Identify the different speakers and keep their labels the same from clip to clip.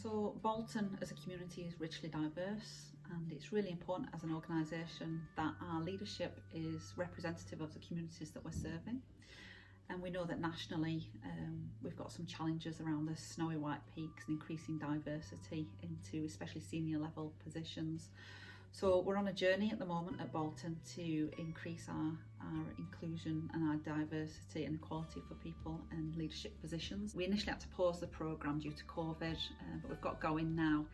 Speaker 1: So Bolton as a community is richly diverse, and it's really important as an organisation that our leadership is representative of the communities that we're serving. And we know that nationally we've got some challenges around the snowy white peaks and increasing diversity into especially senior level positions. So we're on a journey at the moment at Bolton to increase our inclusion and our diversity and equality for people in leadership positions. We initially had to pause the programme due to COVID, but we've got going now.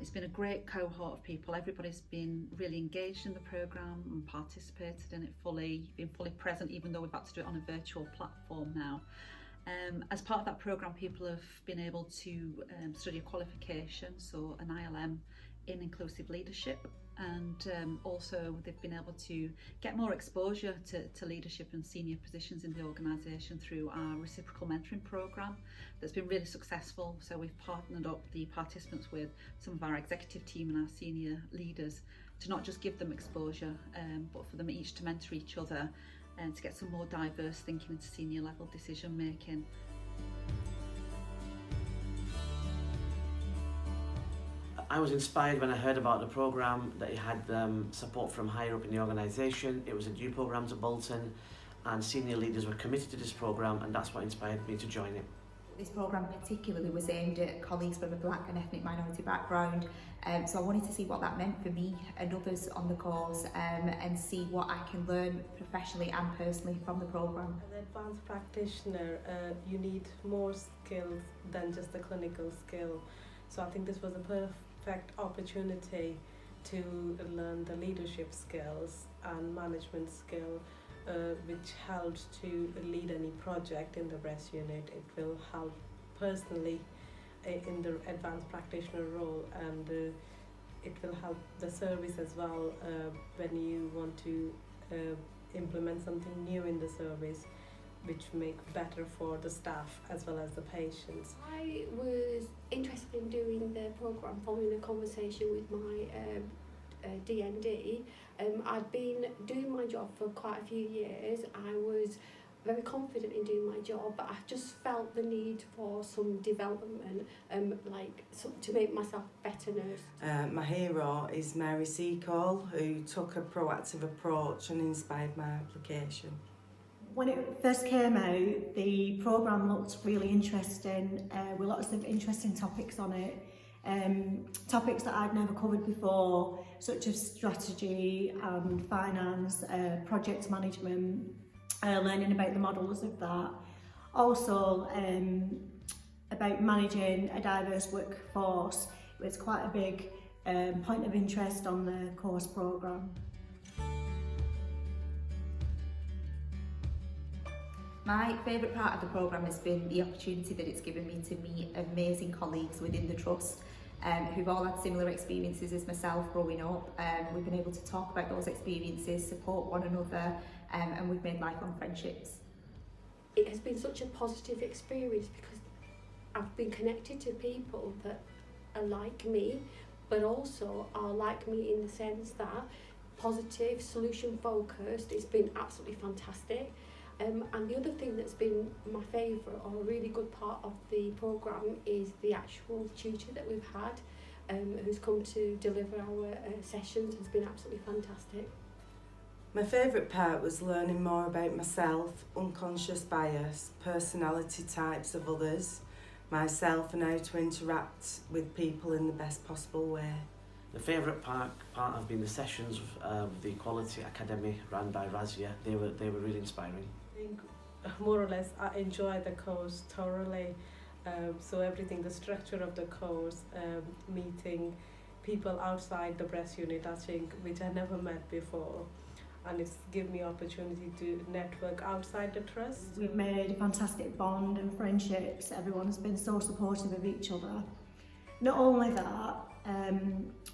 Speaker 1: It's been a great cohort of people. Everybody's been really engaged in the programme and participated in it fully, been fully present, even though we've had to do it on a virtual platform now. As part of that programme, people have been able to study a qualification, so an ILM in inclusive leadership, and also they've been able to get more exposure to leadership and senior positions in the organisation through our reciprocal mentoring programme that's been really successful. So we've partnered up the participants with some of our executive team and our senior leaders to not just give them exposure, but for them each to mentor each other and to get some more diverse thinking into senior level decision making.
Speaker 2: I was inspired when I heard about the programme, that it had support from higher up in the organisation. It was a new programme to Bolton, and senior leaders were committed to this programme, and that's what inspired me to join it.
Speaker 3: This programme particularly was aimed at colleagues from a black and ethnic minority background, so I wanted to see what that meant for me and others on the course, and see what I can learn professionally and personally from the programme.
Speaker 4: As an advanced practitioner, you need more skills than just the clinical skill. So I think this was a perfect opportunity to learn the leadership skills and management skill, which helps to lead any project in the breast unit. It will help personally in the advanced practitioner role, and it will help the service as well when you want to implement something new in the service, which make better for the staff as well as the patients.
Speaker 5: I was interested in doing the programme following a conversation with my DND. I'd been doing my job for quite a few years. I was very confident in doing my job, but I just felt the need for some development, to make myself a better nurse.
Speaker 6: My hero is Mary Seacole, who took a proactive approach and inspired my application.
Speaker 7: When it first came out, the programme looked really interesting, with lots of interesting topics on it. Topics that I'd never covered before, such as strategy, finance, project management, learning about the models of that. Also, about managing a diverse workforce. It was quite a big point of interest on the course programme.
Speaker 3: My favourite part of the programme has been the opportunity that it's given me to meet amazing colleagues within the Trust who've all had similar experiences as myself growing up. We've been able to talk about those experiences, support one another, and we've made lifelong friendships.
Speaker 5: It has been such a positive experience because I've been connected to people that are like me, but also are like me in the sense that positive, solution focused. It's been absolutely fantastic. And the other thing that's been my favourite, or a really good part of the programme, is the actual tutor that we've had, who's come to deliver our sessions. Has been absolutely fantastic.
Speaker 6: My favourite part was learning more about myself, unconscious bias, personality types of others, myself, and how to interact with people in the best possible way.
Speaker 2: The favourite part have been the sessions of the Equality Academy run by Razia. They were really inspiring.
Speaker 4: I think more or less I enjoy the course thoroughly. So everything, the structure of the course, meeting people outside the breast unit, I think, which I never met before. And it's given me opportunity to network outside the Trust.
Speaker 7: We've made a fantastic bond and friendships. Everyone's been so supportive of each other. Not only that,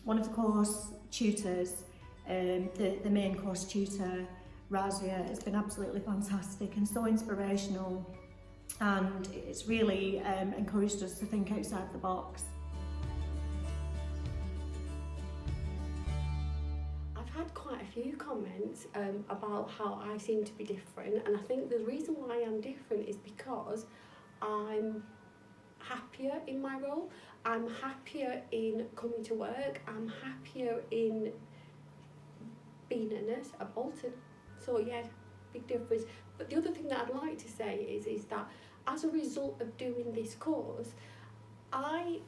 Speaker 7: one of the course tutors, the main course tutor, Razia, has been absolutely fantastic and so inspirational, and it's really encouraged us to think outside the box.
Speaker 5: I've had quite a few comments about how I seem to be different, and I think the reason why I'm different is because I'm happier in my role. I'm happier in coming to work. I'm happier in being a nurse at Bolton. So yeah, big difference. But the other thing that I'd like to say is that as a result of doing this course, I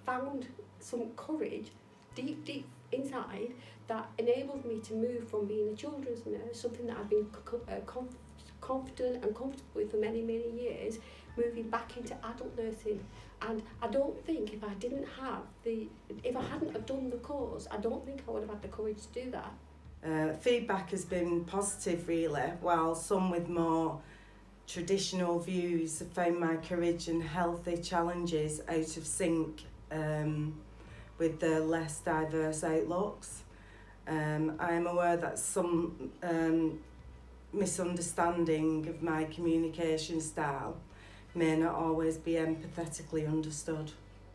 Speaker 5: found some courage deep inside that enabled me to move from being a children's nurse, something that I've been confident and comfortable with for many years, moving back into adult nursing. And I don't think if I hadn't have done the course, I don't think I would have had the courage to do that.
Speaker 6: Feedback has been positive really, while some with more traditional views have found my courage and healthy challenges out of sync with the less diverse outlooks. I am aware that some misunderstanding of my communication style may not always be empathetically understood.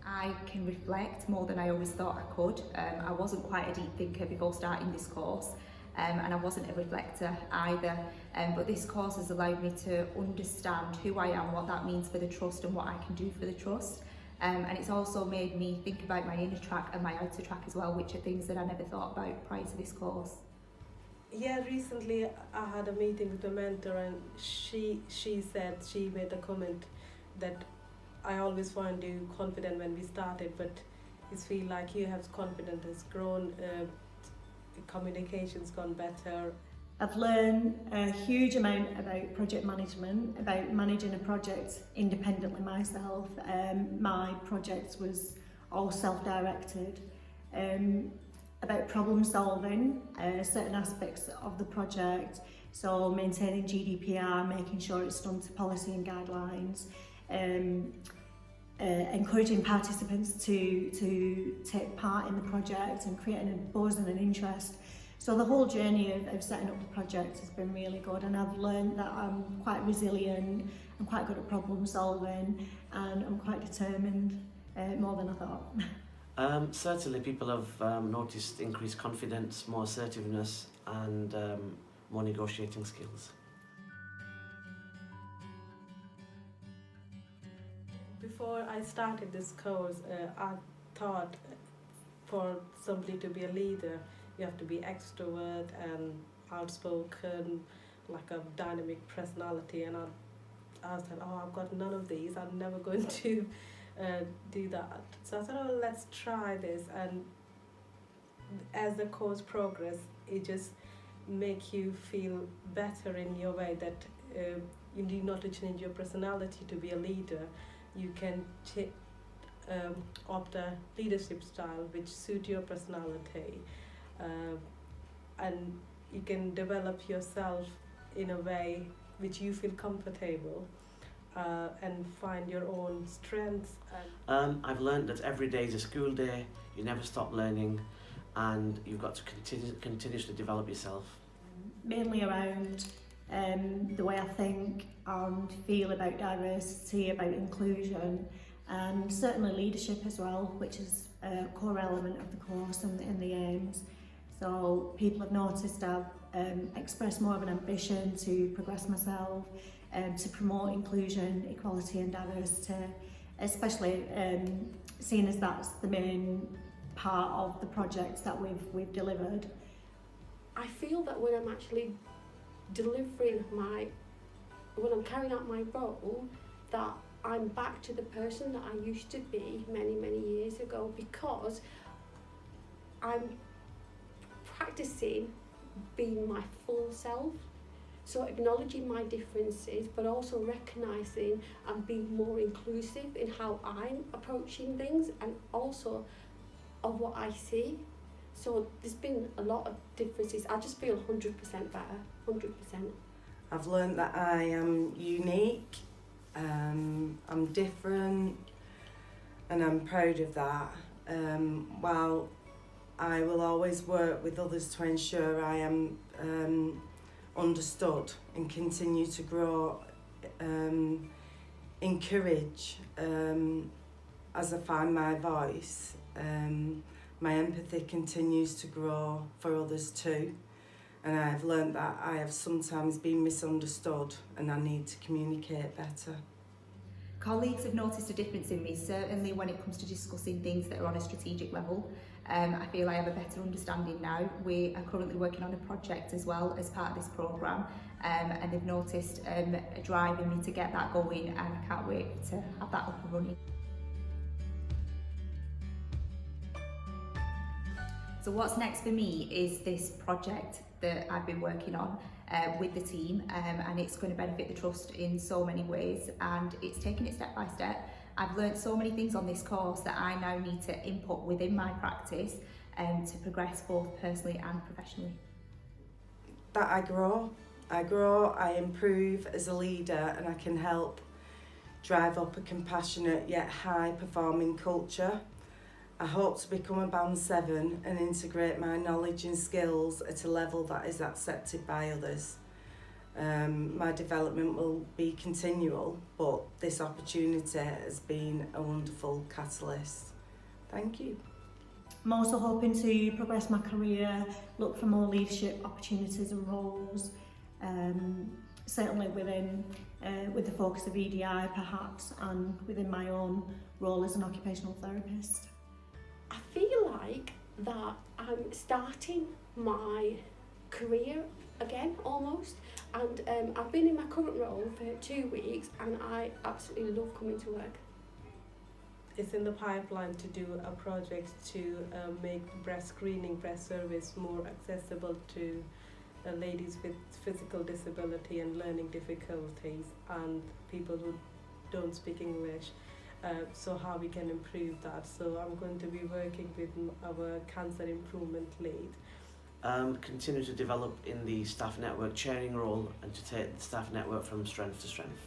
Speaker 3: I can reflect more than I always thought I could. I wasn't quite a deep thinker before starting this course, and I wasn't a reflector either. But this course has allowed me to understand who I am, what that means for the trust and what I can do for the trust. And it's also made me think about my inner track and my outer track as well, which are things that I never thought about prior to this course.
Speaker 4: Yeah, recently I had a meeting with a mentor, and she made a comment that I always found you confident when we started, but you feel like you have confidence has grown, communication's gone better.
Speaker 7: I've learned a huge amount about project management, about managing a project independently myself. My project was all self-directed. About problem solving, certain aspects of the project, so maintaining GDPR, making sure it's done to policy and guidelines, encouraging participants to take part in the project and creating a buzz and an interest. So the whole journey of setting up the project has been really good, and I've learned that I'm quite resilient, I'm quite good at problem solving, and I'm quite determined, more than I thought.
Speaker 2: Certainly people have noticed increased confidence, more assertiveness and more negotiating skills.
Speaker 4: Before I started this course, I thought for somebody to be a leader, you have to be extrovert and outspoken, like a dynamic personality, and I said, oh, I've got none of these, I'm never going to do that. So I said, oh, let's try this, and as the course progressed, it just make you feel better in your way that you need not to change your personality to be a leader. You can opt a leadership style which suit your personality, and you can develop yourself in a way which you feel comfortable, and find your own strengths.
Speaker 2: I've learned that every day is a school day, you never stop learning, and you've got to continuously develop yourself.
Speaker 7: Mainly around the way I think and feel about diversity, about inclusion, and certainly leadership as well, which is a core element of the course and the aims. So people have noticed I've expressed more of an ambition to progress myself, to promote inclusion, equality and diversity, especially seeing as that's the main part of the projects that we've delivered.
Speaker 5: I feel that when I'm actually when I'm carrying out my role, that I'm back to the person that I used to be many years ago, because I'm practicing being my full self. So acknowledging my differences, but also recognising and being more inclusive in how I'm approaching things, and also of what I see. So there's been a lot of differences. I just feel 100% better, 100%.
Speaker 6: I've learned that I am unique, I'm different, and I'm proud of that. While I will always work with others to ensure I am understood and continue to grow in courage as I find my voice. My empathy continues to grow for others too, and I have learnt that I have sometimes been misunderstood and I need to communicate better.
Speaker 3: Colleagues have noticed a difference in me, certainly when it comes to discussing things that are on a strategic level. I feel I have a better understanding now. We are currently working on a project as well as part of this programme, and they've noticed a drive in me to get that going, and I can't wait to have that up and running. So what's next for me is this project that I've been working on with the team, and it's going to benefit the Trust in so many ways, and it's taking it step by step. I've learnt so many things on this course that I now need to input within my practice to progress both personally and professionally.
Speaker 6: That I grow, I improve as a leader, and I can help drive up a compassionate yet high performing culture. I hope to become a Band 7 and integrate my knowledge and skills at a level that is accepted by others. My development will be continual, but this opportunity has been a wonderful catalyst. Thank you.
Speaker 7: I'm also hoping to progress my career, look for more leadership opportunities and roles, certainly within with the focus of EDI perhaps, and within my own role as an occupational therapist.
Speaker 5: I feel like that I'm starting my career again almost, and I've been in my current role for 2 weeks and I absolutely love coming to work.
Speaker 4: It's in the pipeline to do a project to make breast screening, breast service more accessible to ladies with physical disability and learning difficulties and people who don't speak English. So how we can improve that. So I'm going to be working with our cancer improvement lead.
Speaker 2: Continue to develop in the staff network chairing role and to take the staff network from strength to strength.